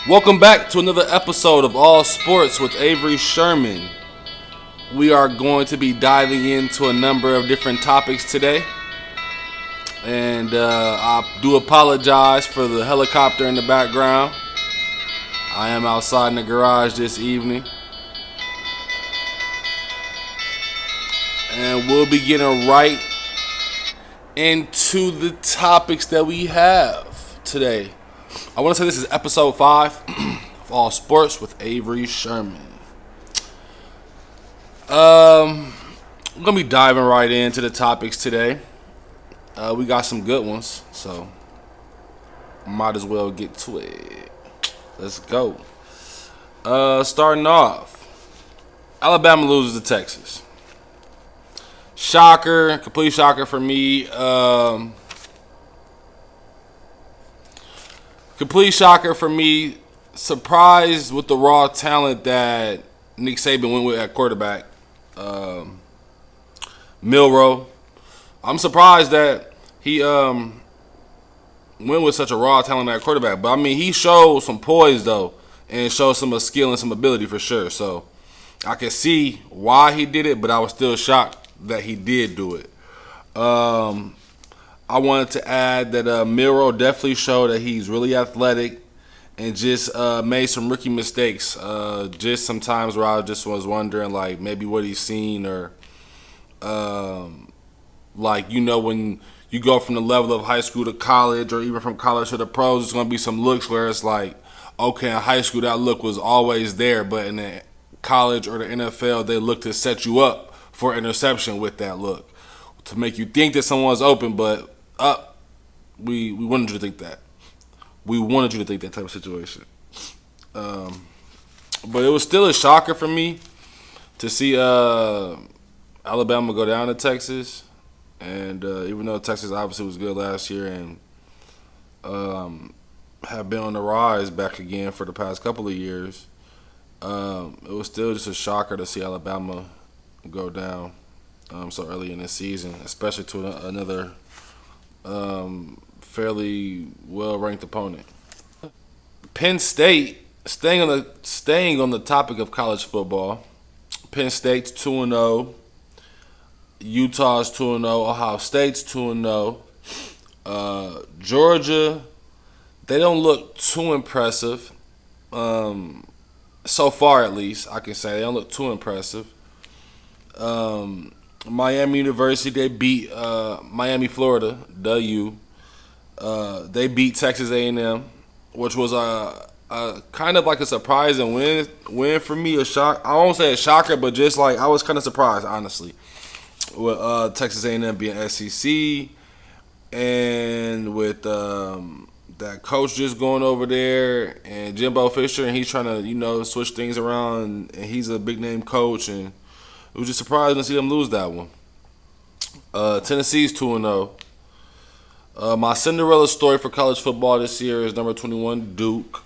Welcome back to another episode of All Sports with Avery Sherman. We are going to be diving into a number of different topics today. And I do apologize for the helicopter in the background. I am outside in the garage this evening. And we'll be getting right into the topics that we have today. I want to say this is episode 5 of All Sports with Avery Sherman. I'm going to be diving right into the topics today. We got some good ones, so might as well get to it. Let's go. Starting off, Alabama loses to Texas. Shocker, complete shocker for me. Complete shocker for me. Surprised with the raw talent that Nick Saban went with at quarterback. Milroe. I'm surprised that he went with such a raw talent at quarterback. But I mean, he showed some poise though, and showed some skill and some ability for sure. So I can see why he did it, but I was still shocked that he did do it. I wanted to add that Milroe definitely showed that he's really athletic and just made some rookie mistakes. Just sometimes where I just was wondering, like, maybe what he's seen or, when you go from the level of high school to college or even from college to the pros, there's going to be some looks where it's like, okay, in high school that look was always there, but in the college or the NFL, they look to set you up for interception with that look to make you think that someone's open, but we wanted you to think that. We wanted you to think that type of situation. But it was still a shocker for me to see Alabama go down to Texas. And even though Texas obviously was good last year and have been on the rise back again for the past couple of years, it was still just a shocker to see Alabama go down so early in the season, especially to another fairly well-ranked opponent. Penn State, staying on the topic of college football, Penn State's 2-0, Utah's 2-0, Ohio State's 2-0. Georgia, they don't look too impressive. So far, at least, I can say they don't look too impressive. Miami University, they beat Miami, Florida, the U. They beat Texas A&M, which was a kind of like a surprising win for me. A shock. I won't say a shocker, but just like I was kind of surprised, honestly, with Texas A&M being SEC, and with that coach just going over there and Jimbo Fisher, and he's trying to switch things around, and he's a big name coach, and it was just surprising to see them lose that one. Tennessee's 2-0. My Cinderella story for college football this year is number 21, Duke.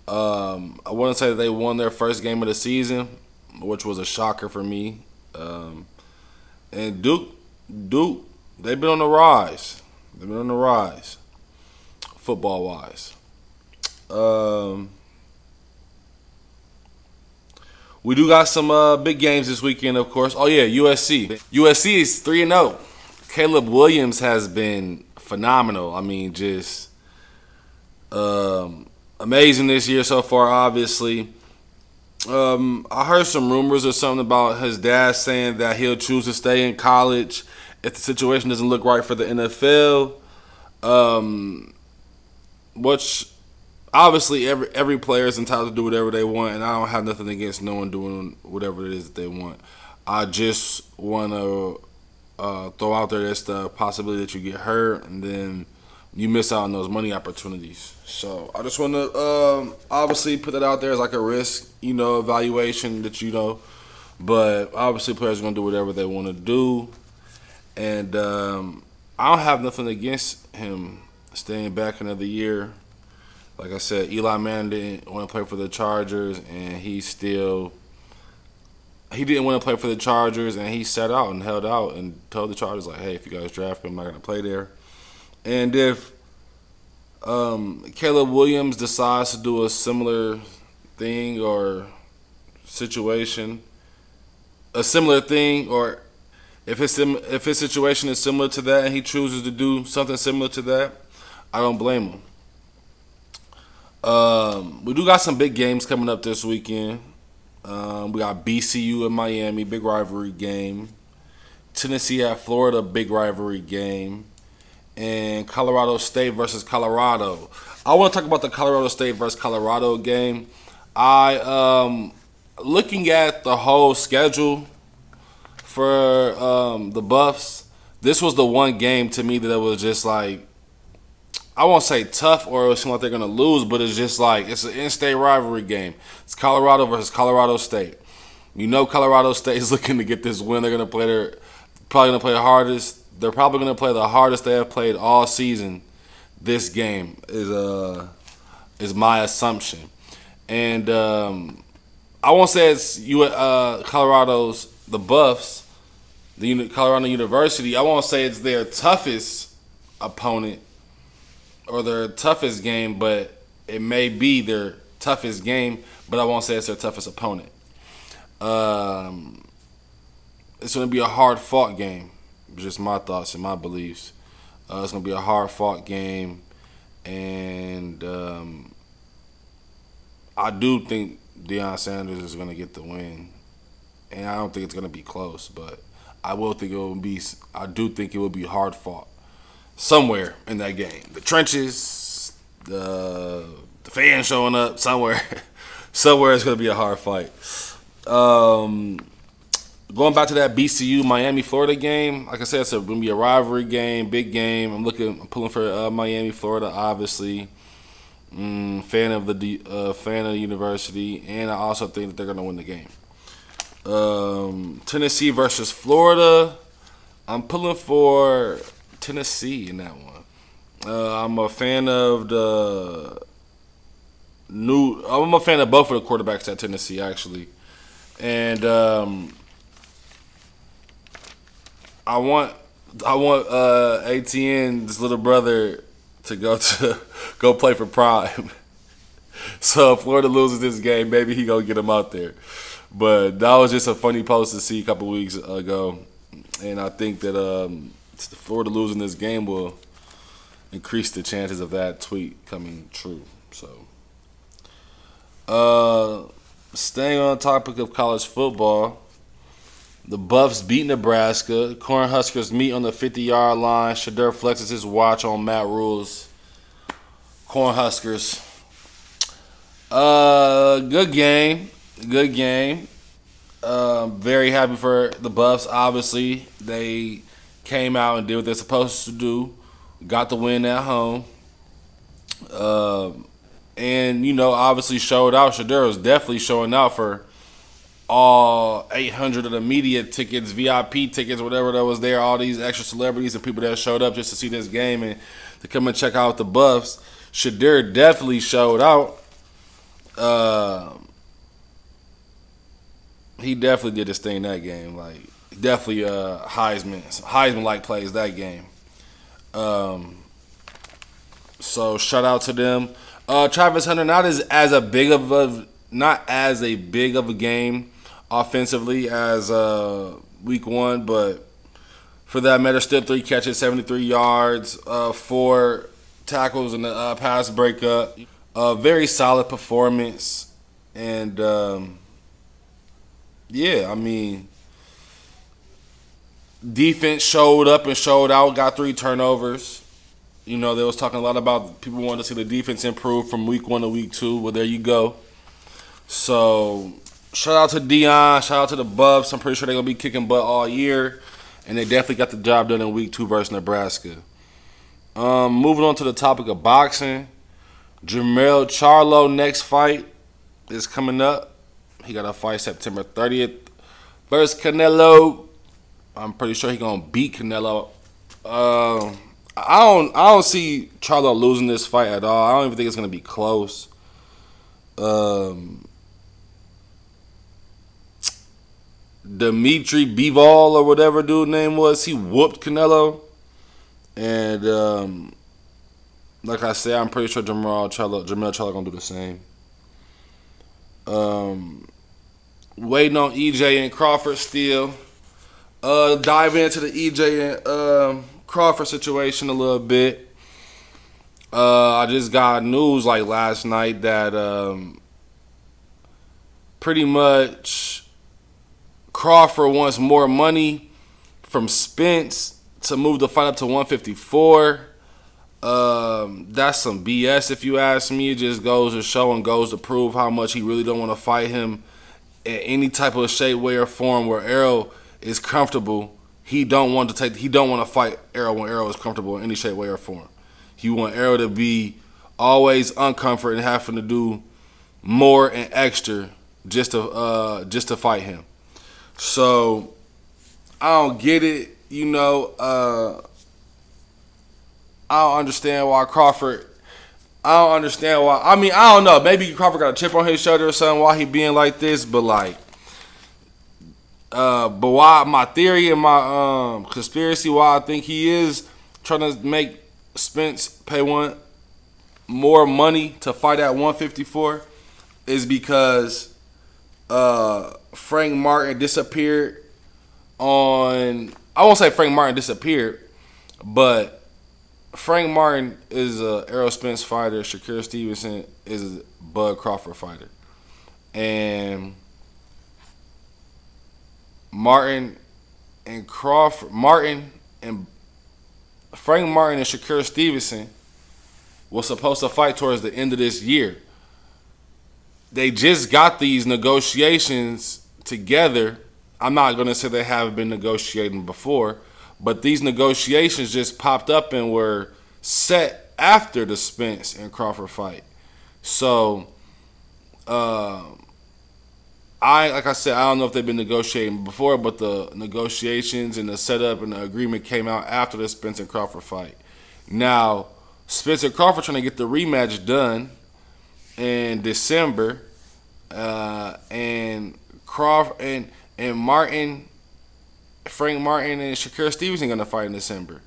I want to say that they won their first game of the season, which was a shocker for me. And Duke, they've been on the rise. They've been on the rise, football-wise. We do got some big games this weekend, of course. Oh, yeah, USC. USC is 3-0. Caleb Williams has been phenomenal. I mean, just amazing this year so far, obviously. I heard some rumors or something about his dad saying that he'll choose to stay in college if the situation doesn't look right for the NFL. Which obviously every player is entitled to do whatever they want, and I don't have nothing against no one doing whatever it is that they want. I just want to throw out there that's the possibility that you get hurt and then you miss out on those money opportunities. So I just want to obviously put that out there as like a risk, evaluation that but obviously players are going to do whatever they want to do, and I don't have nothing against him staying back another year. Like I said, Eli Manning didn't want to play for the Chargers, and he didn't want to play for the Chargers, and he sat out and held out and told the Chargers, like, hey, if you guys draft me, I'm not going to play there. And if Caleb Williams decides to do a similar thing or situation, a similar thing, or if his situation is similar to that and he chooses to do something similar to that, I don't blame him. We do got some big games coming up this weekend. We got BCU in Miami, big rivalry game. Tennessee at Florida, big rivalry game. And Colorado State versus Colorado. I want to talk about the Colorado State versus Colorado game. Looking at the whole schedule for the Buffs, this was the one game to me that it was just like, I won't say tough or it seemed like they're going to lose, but it's just like, it's an in-state rivalry game. It's Colorado versus Colorado State. You know Colorado State is looking to get this win. They're going to play probably going to play the hardest. They're probably going to play the hardest they have played all season. This game is my assumption. And I won't say it's Colorado's, the Buffs, Colorado University. I won't say it's their toughest opponent or their toughest game, but it may be their toughest game, but I won't say it's their toughest opponent. It's going to be a hard-fought game. Just my thoughts and my beliefs. It's going to be a hard-fought game, and I do think Deion Sanders is going to get the win, and I don't think it's going to be close, but I do think it will be hard-fought somewhere in that game. The trenches, the fans showing up, somewhere it's going to be a hard fight. Going back to that BCU Miami Florida game, like I said, it's going to be a rivalry game, big game. I'm pulling for Miami Florida, obviously. Fan of the university, and I also think that they're going to win the game. Tennessee versus Florida, I'm pulling for Tennessee in that one. I'm a fan of I'm a fan of both of the quarterbacks at Tennessee, actually, and I want ATN's little brother to go play for Prime. So if Florida loses this game, maybe he gonna get him out there. But that was just a funny post to see a couple weeks ago, and I think that Florida losing this game will increase the chances of that tweet coming true. So, staying on the topic of college football, the Buffs beat Nebraska. Cornhuskers meet on the 50-yard line. Shedeur flexes his watch on Matt Rule's Cornhuskers. Good game. Good game. Very happy for the Buffs. Obviously, they came out and did what they're supposed to do. Got the win at home. And, obviously showed out. Shedeur was definitely showing out for all 800 of the media tickets, VIP tickets, whatever that was there, all these extra celebrities and people that showed up just to see this game and to come and check out the Buffs. Shedeur definitely showed out. He definitely did his thing that game. Like, definitely Heisman-like plays that game. So shout out to them. Travis Hunter, not as big of a game offensively as week one, but for that matter, still 3 catches, 73 yards, 4 tackles in the pass breakup. Very solid performance, and defense showed up and showed out. Got 3 turnovers. They was talking a lot about people wanting to see the defense improve from week 1 to week 2. Well, there you go. So, shout out to Deion. Shout out to the Buffs. I'm pretty sure they're going to be kicking butt all year. And they definitely got the job done in week 2 versus Nebraska. Moving on to the topic of boxing. Jermell Charlo next fight is coming up. He got a fight September 30th versus Canelo. I'm pretty sure he's going to beat Canelo. I don't see Charlo losing this fight at all. I don't even think it's going to be close. Dimitri Bivol or whatever dude's name was, he whooped Canelo. And like I said, I'm pretty sure Jamel Charlo gonna do the same. Um, Waiting on EJ and Crawford still. Dive into the EJ and Crawford situation a little bit. I just got news like last night that pretty much Crawford wants more money from Spence to move the fight up to 154. That's some BS if you ask me. It just goes to show and goes to prove how much he really don't want to fight him in any type of shape, way, or form where Errol is comfortable. He don't want to fight Errol when Errol is comfortable in any shape, way, or form. He want Errol to be always uncomfortable and having to do more and extra just to fight him. So I don't get it. I don't understand why Crawford. I don't understand why. I mean, I don't know. Maybe Crawford got a chip on his shoulder or something why he being like this. But like, but why my theory and my conspiracy why I think he is trying to make Spence pay more money to fight at 154 is because Frank Martin disappeared on. I won't say Frank Martin disappeared, but Frank Martin is a Errol Spence fighter. Shakur Stevenson is a Bud Crawford fighter, and Martin and Frank Martin and Shakur Stevenson was supposed to fight towards the end of this year. They just got these negotiations together. I'm not going to say they haven't been negotiating before, but these negotiations just popped up and were set after the Spence and Crawford fight. So, like I said, I don't know if they've been negotiating before, but the negotiations and the setup and the agreement came out after the Spence and Crawford fight. Now, Spence and Crawford trying to get the rematch done in December, and Crawford and Martin. Frank Martin and Shakur Stevenson going to fight in December.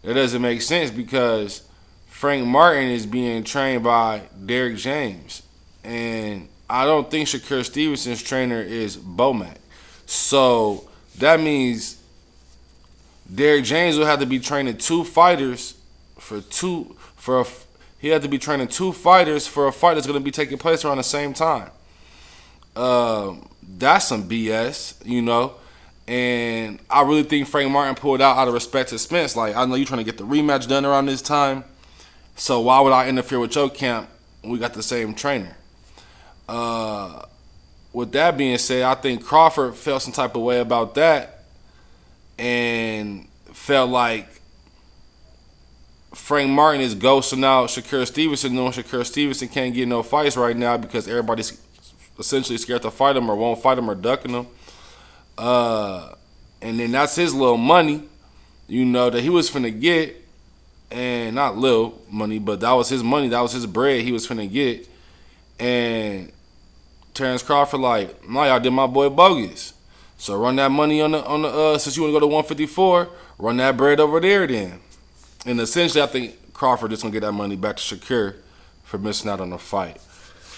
That doesn't make sense because Frank Martin is being trained by Derrick James. And I don't think Shakur Stevenson's trainer is Bomac. So that means Derrick James will have to be training he had to be training two fighters for a fight that's going to be taking place around the same time. That's some BS, And I really think Frank Martin pulled out of respect to Spence. Like, I know you're trying to get the rematch done around this time, so why would I interfere with your camp when we got the same trainer? With that being said, I think Crawford felt some type of way about that and felt like Frank Martin is ghosting out Shakur Stevenson, knowing Shakur Stevenson can't get no fights right now because everybody's essentially scared to fight him or won't fight him or ducking him. And then that's his little money, that he was finna get, and not little money, but that was his money, that was his bread he was finna get. And Terrence Crawford like, no, y'all did my boy bogus. So run that money on the since you want to go to 154, run that bread over there then. And essentially, I think Crawford just gonna get that money back to Shakur for missing out on the fight.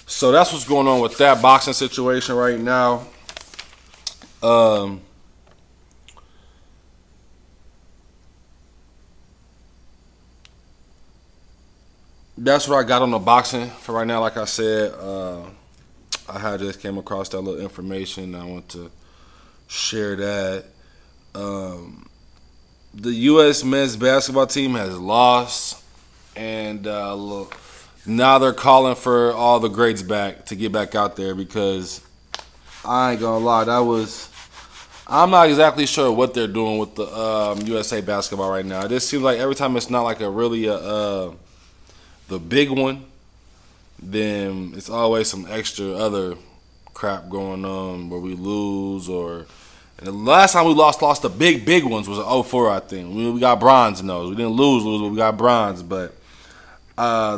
So that's what's going on with that boxing situation right now. That's what I got on the boxing for right now. Like I said, I had just came across that little information. I want to share that. The U.S. men's basketball team has lost, and now they're calling for all the greats back to get back out there because I ain't gonna lie, I'm not exactly sure what they're doing with the USA basketball right now. It just seems like every time it's not like the big one, then it's always some extra other crap going on where we lose and the last time we lost the big ones was in 04, I think. We got bronze in those. We didn't lose, but we got bronze. But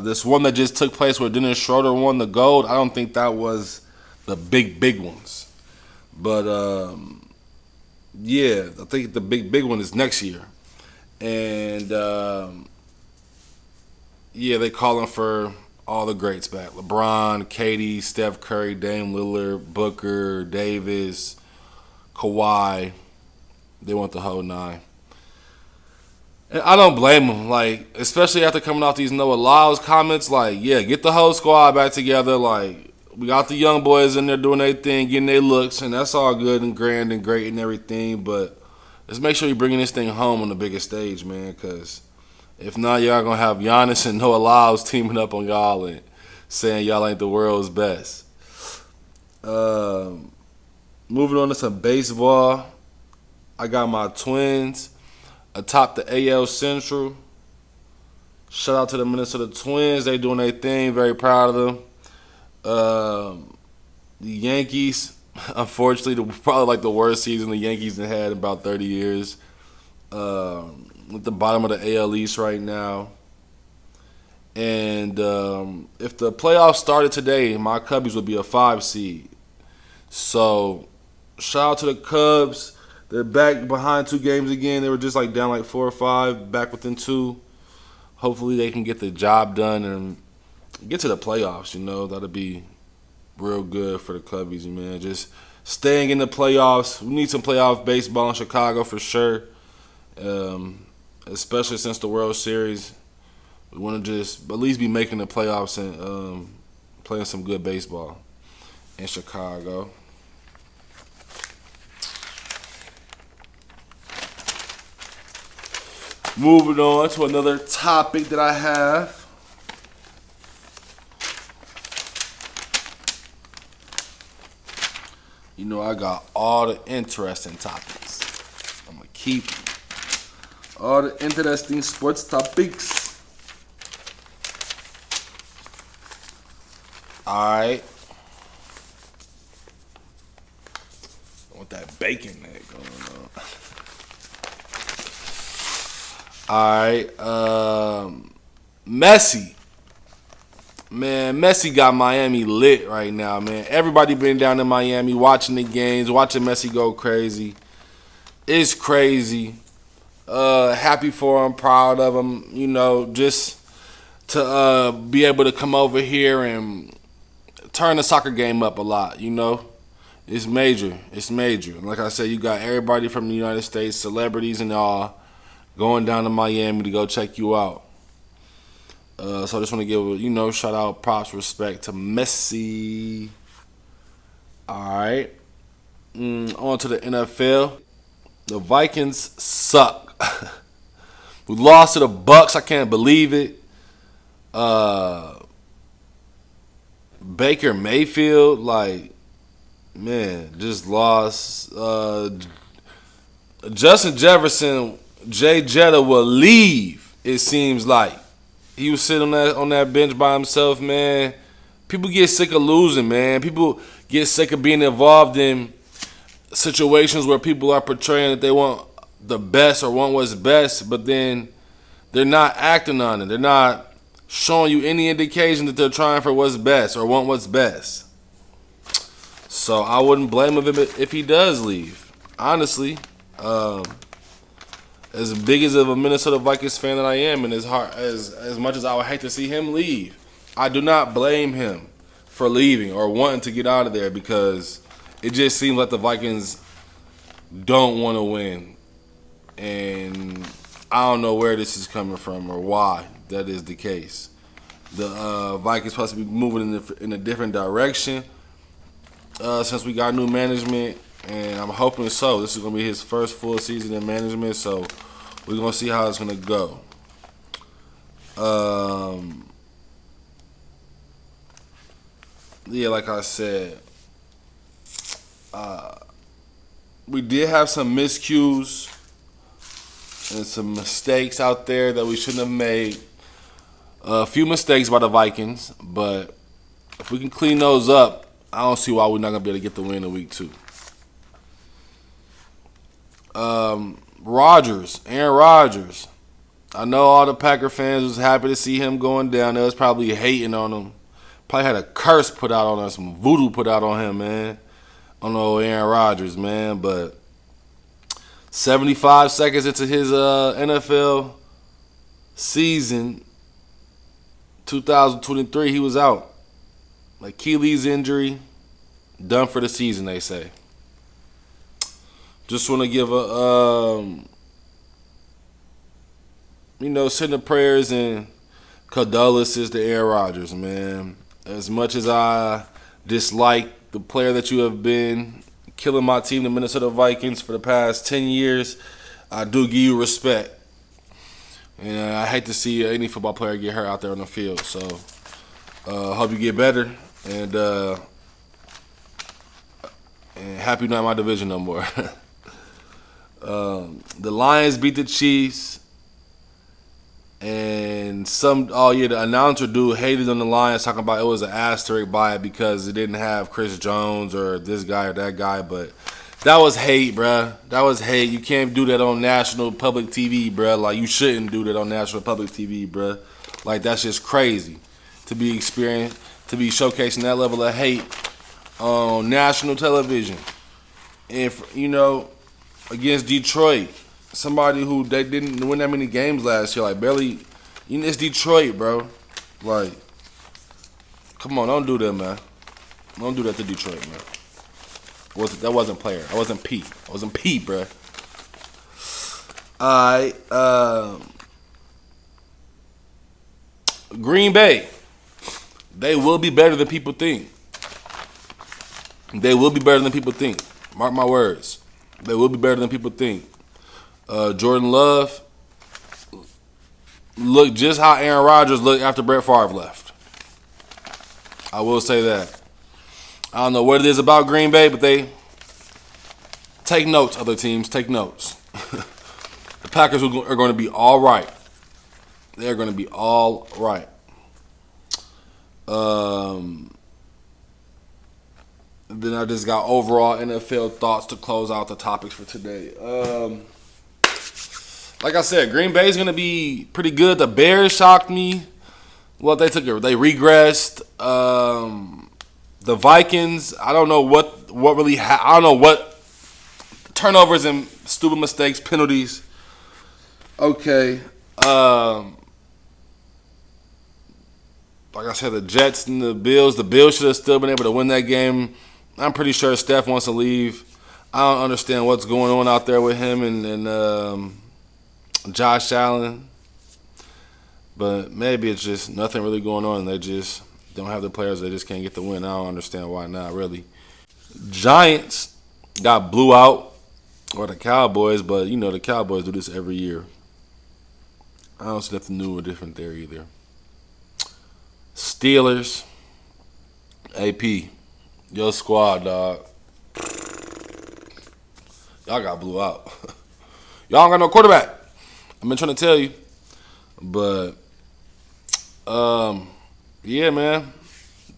this one that just took place where Dennis Schroeder won the gold, I don't think that was the big ones. But yeah, I think the big one is next year. And Yeah, they calling for all the greats back: LeBron, KD, Steph Curry, Dame Lillard, Booker, Davis, Kawhi. They want the whole nine. And I don't blame them. Like, especially after coming off these Noah Lyles comments. Like, yeah, get the whole squad back together. Like, we got the young boys in there doing their thing, getting their looks, and that's all good and grand and great and everything. But let's make sure you're bringing this thing home on the biggest stage, man. Because if not, y'all gonna have Giannis and Noah Lyles teaming up on y'all and saying y'all ain't the world's best. Um, Moving on to some baseball. I got my Twins atop the AL Central. Shout out to the Minnesota Twins. They doing their thing. Very proud of them. The Yankees, unfortunately, probably like the worst season the Yankees have had in about 30 years. At the bottom of the AL East right now. And if the playoffs started today, my Cubbies would be a 5 seed. So, shout out to the Cubs. They're back behind 2 games again. They were just like down like 4 or 5, back within 2. Hopefully they can get the job done and get to the playoffs. That'll be real good for the Cubbies, man. Just staying in the playoffs. We need some playoff baseball in Chicago for sure. Especially since the World Series. We want to just at least be making the playoffs and playing some good baseball in Chicago. Moving on to another topic that I have. I got all the interesting topics. I'm going to keep all the interesting sports topics. Alright. I want that bacon egg going on. Alright. Messi. Man, Messi got Miami lit right now, man. Everybody been down in Miami watching the games, watching Messi go crazy. It's crazy. Happy for him, proud of him, just to be able to come over here and turn the soccer game up a lot, It's major. It's major. Like I said, you got everybody from the United States, celebrities and all, going down to Miami to go check you out. So I just want to give shout out, props, respect to Messi. Alright. On to the NFL. The Vikings suck. We lost to the Bucks. I can't believe it. Baker Mayfield, just lost. Justin Jefferson, Jay Jetta will leave, it seems like. He was sitting on that bench by himself, man. People get sick of losing, man. People get sick of being involved in situations where people are portraying that they want the best or want what's best, but then they're not acting on it. They're not showing you any indication that they're trying for what's best or want what's best. So I wouldn't blame him if he does leave. Honestly, as big as of a Minnesota Vikings fan that I am, and as much as I would hate to see him leave, I do not blame him for leaving or wanting to get out of there, because it just seems like the Vikings don't want to win. And I don't know where this is coming from or why that is the case. The Vikings supposed to be moving in a different direction since we got new management, and I'm hoping so. This is going to be his first full season in management, so we're going to see how it's going to go. Yeah, like I said, we did have some miscues and some mistakes out there that we shouldn't have made. A few mistakes by the Vikings, but if we can clean those up, I don't see why we're not going to be able to get the win in week 2. Aaron Rodgers. I know all the Packer fans was happy to see him going down. They was probably hating on him. Probably had a curse put out on him, some voodoo put out on him, man. On old Aaron Rodgers, man. But 75 seconds into his NFL season, 2023, he was out. Achilles injury, done for the season, they say. Just want to give send the prayers and condolences to Aaron Rodgers, man. As much as I dislike the player that you have been, killing my team, the Minnesota Vikings, for the past 10 years, I do give you respect. And I hate to see any football player get hurt out there on the field. So, hope you get better. And happy you're not in my division no more. The Lions beat the Chiefs. And the announcer dude hated on the Lions, talking about it was an asterisk by it because it didn't have Chris Jones or this guy or that guy. But that was hate, bruh. That was hate. You can't do that on national public TV, bruh. You shouldn't do that on national public TV, bruh. That's just crazy to be showcasing that level of hate on national television. And, against Detroit. Somebody who they didn't win that many games last year, barely. It's Detroit, bro. Come on, don't do that, man. Don't do that to Detroit, man. That wasn't player. I wasn't Pete. I wasn't Pete, bro. Alright, Green Bay. They will be better than people think. They will be better than people think. Mark my words. They will be better than people think. Jordan Love looked just how Aaron Rodgers looked after Brett Favre left. I will say that. I don't know what it is about Green Bay, but they take notes, other teams. Take notes. The Packers are going to be all right. They're going to be all right. Then I just got overall NFL thoughts to close out the topics for today. Like I said, Green Bay is going to be pretty good. The Bears shocked me. Well, they regressed. The Vikings, I don't know what really I don't know what turnovers and stupid mistakes, penalties. Okay. Like I said, the Jets and the Bills should have still been able to win that game. I'm pretty sure Steph wants to leave. I don't understand what's going on out there with him and Josh Allen. But maybe it's just nothing really going on. They just don't have the players. They just can't get the win. I don't understand why not, really. Giants got blew out, or the Cowboys, but the Cowboys do this every year. I don't see nothing new or different there either. Steelers, AP, your squad, dog. Y'all got blew out. Y'all don't got no quarterback. I've been trying to tell you. But, yeah, man.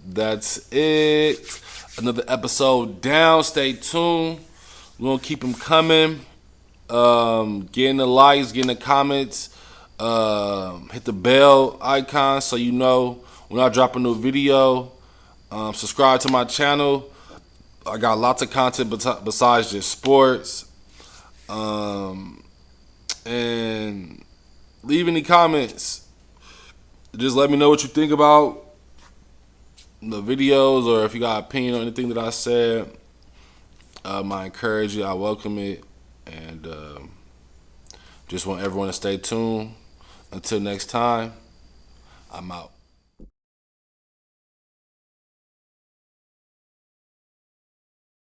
That's it. Another episode down. Stay tuned. We're going to keep them coming. Getting the likes, getting the comments. Hit the bell icon so you know when I drop a new video. Subscribe to my channel. I got lots of content besides just sports. And leave any comments. Just let me know what you think about the videos, or if you got an opinion on anything that I said. I encourage you. I welcome it. And just want everyone to stay tuned. Until next time, I'm out.